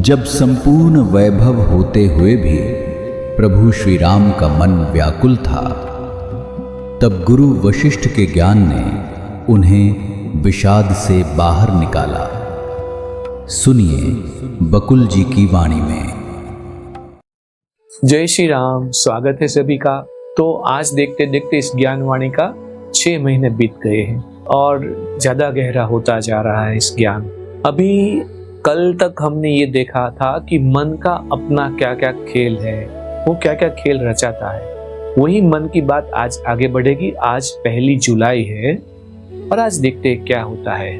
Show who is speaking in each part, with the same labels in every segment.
Speaker 1: जब संपूर्ण वैभव होते हुए भी प्रभु श्री राम का मन व्याकुल था, तब गुरु वशिष्ठ के ज्ञान ने उन्हें विषाद से बाहर निकाला। सुनिए बकुल जी की वाणी में।
Speaker 2: जय श्री राम। स्वागत है सभी का। तो आज देखते देखते इस ज्ञान वाणी का 6 महीने बीत गए हैं और ज्यादा गहरा होता जा रहा है इस ज्ञान। अभी कल तक हमने ये देखा था कि मन का अपना क्या क्या खेल है, वो क्या क्या खेल रचाता है। वही मन की बात आज आगे बढ़ेगी। आज 1 जुलाई है और आज देखते हैं क्या होता है।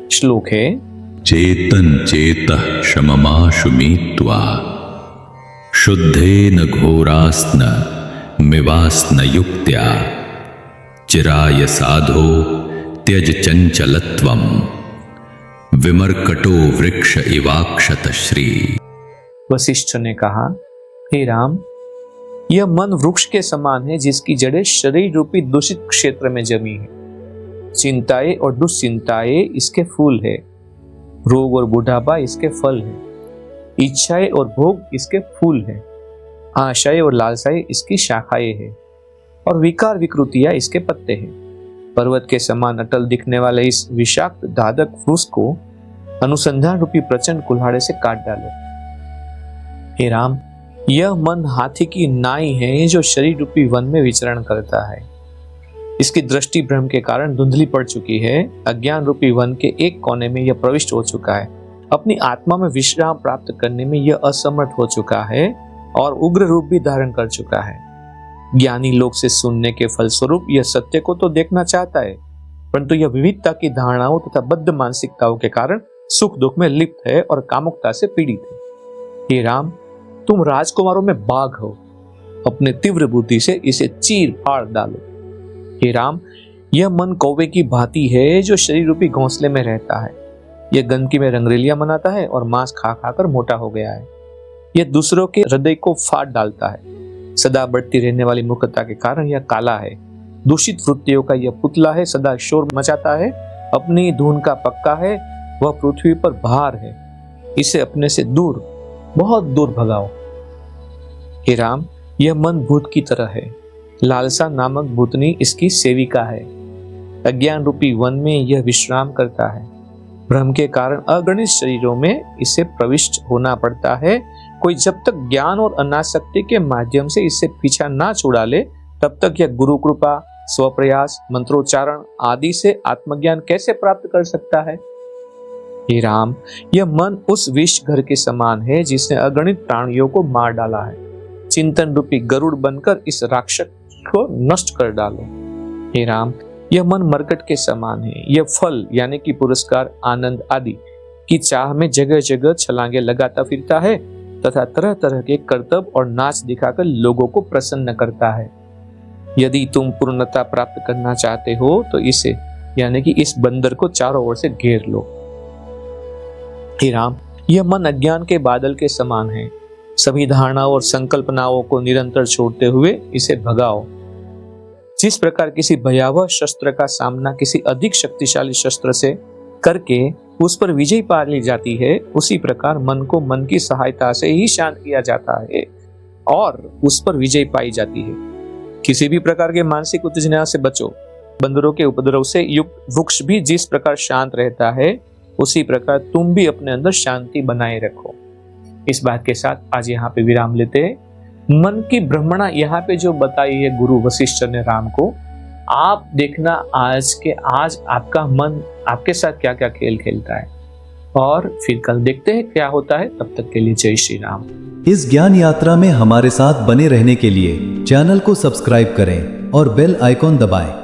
Speaker 2: श्लोक है,
Speaker 3: चेतन चेतः शममाशुमीत्वा शुद्धेन घोरास्न मिवास्न युक्त्या चिराय साधो त्यज चंचलत्वम विमर्कटो वृक्ष इवाक्षत श्री।
Speaker 2: वशिष्ठ ने कहा, हे राम, यह मन वृक्ष के समान है जिसकी जड़ें शरीर रूपी दूषित क्षेत्र में जमी है। चिंताएं और दुश्चिंताएं इसके फूल है, रोग और बुढ़ापा इसके फल है, इच्छाएं और भोग इसके फूल है, आशाएं और लालसाएं इसकी शाखाएं है और विकार विकृतियां इसके पत्ते हैं। पर्वत के समान अटल दिखने वाले इस विषाक्त दादक वृक्ष को अनुसंधान रूपी प्रचंड कुल्हाड़े से काट डालो। हे राम, यह मन हाथी की नाई है जो शरीर रूपी वन में विचरण करता है। इसकी दृष्टि भ्रम के कारण धुंधली पड़ चुकी है। अज्ञान रूपी वन के एक कोने में यह प्रविष्ट हो चुका है। अपनी आत्मा में विश्राम प्राप्त करने में यह असमर्थ हो चुका है और उग्र रूप भी धारण कर चुका है। ज्ञानी लोग से सुनने के फलस्वरूप यह सत्य को तो देखना चाहता है, परंतु यह विविधता की धारणाओं तथा बद्ध मानसिकताओं के कारण सुख दुख में लिप्त है और कामुकता से पीड़ित है। हे राम, तुम राजकुमारों में बाघ हो, अपने तीव्र बुद्धि से इसे चीर फाड़ डालो। हे राम, यह मन कौवे की भांति है जो शरीर रूपी घोंसले में रहता है। यह गंदगी में रंगरेलियां मनाता है और मांस खा खाकर मोटा हो गया है। यह दूसरों के हृदय को फाड़ डालता है। सदा बढ़ती रहने वाली मूर्खता के कारण यह काला है। दूषित वृत्तियों का यह पुतला है, सदा शोर मचाता है, अपनी धुन का पक्का है, वह पृथ्वी पर भार है। इसे अपने से दूर, बहुत दूर भगाओ। हे राम, यह मन भूत की तरह है। लालसा नामक भूतनी इसकी सेविका है। अज्ञान रूपी वन में यह विश्राम करता है। भ्रम के कारण अगणित शरीरों में इसे प्रविष्ट होना पड़ता है। कोई जब तक ज्ञान और अनासक्ति के माध्यम से इससे पीछा ना छुड़ा ले, तब तक यह गुरु कृपा, स्वप्रयास, मंत्रोच्चारण आदि से आत्मज्ञान कैसे प्राप्त कर सकता है। हे राम, यह मन उस विष घर के समान है जिसने अगणित प्राणियों को मार डाला है। चिंतन रूपी गरुड़ बनकर इस राक्षस को नष्ट कर डालो। हे राम, यह मन मरकट के समान है। यह फल यानी कि पुरस्कार, आनंद आदि की चाह में जगह जगह छलांगे लगाता फिरता है तथा तरह तरह के करतब और नाच दिखाकर लोगों को प्रसन्न करता है। यदि तुम पूर्णता प्राप्त करना चाहते हो तो इसे यानी कि इस बंदर को चारों ओर से घेर लो। हे राम, यह मन अज्ञान के बादल के समान है। सभी धारणाओं और संकल्पनाओं को निरंतर छोड़ते हुए इसे भगाओ। जिस प्रकार किसी भयावह शस्त्र का सामना किसी अधिक शक्तिशाली शस्त्र से करके उस पर विजय पा ली जाती है, उसी प्रकार मन को मन की सहायता से ही शांत किया जाता है और उस पर विजय पाई जाती है। किसी भी प्रकार के मानसिक उत्तेजना से बचो। बंदरों के उपद्रव से युक्त वृक्ष भी जिस प्रकार शांत रहता है, उसी प्रकार तुम भी अपने अंदर शांति बनाए रखो। इस बात के साथ आज यहाँ पे विराम लेते हैं। मन की भ्रमणा यहाँ पे जो बताई है गुरु वशिष्ठ ने राम को, आप देखना आज आपका मन आपके साथ क्या क्या खेल खेलता है और फिर कल देखते हैं क्या होता है। तब तक के लिए जय श्री राम।
Speaker 1: इस ज्ञान यात्रा में हमारे साथ बने रहने के लिए चैनल को सब्सक्राइब करें और बेल आइकॉन दबाएं।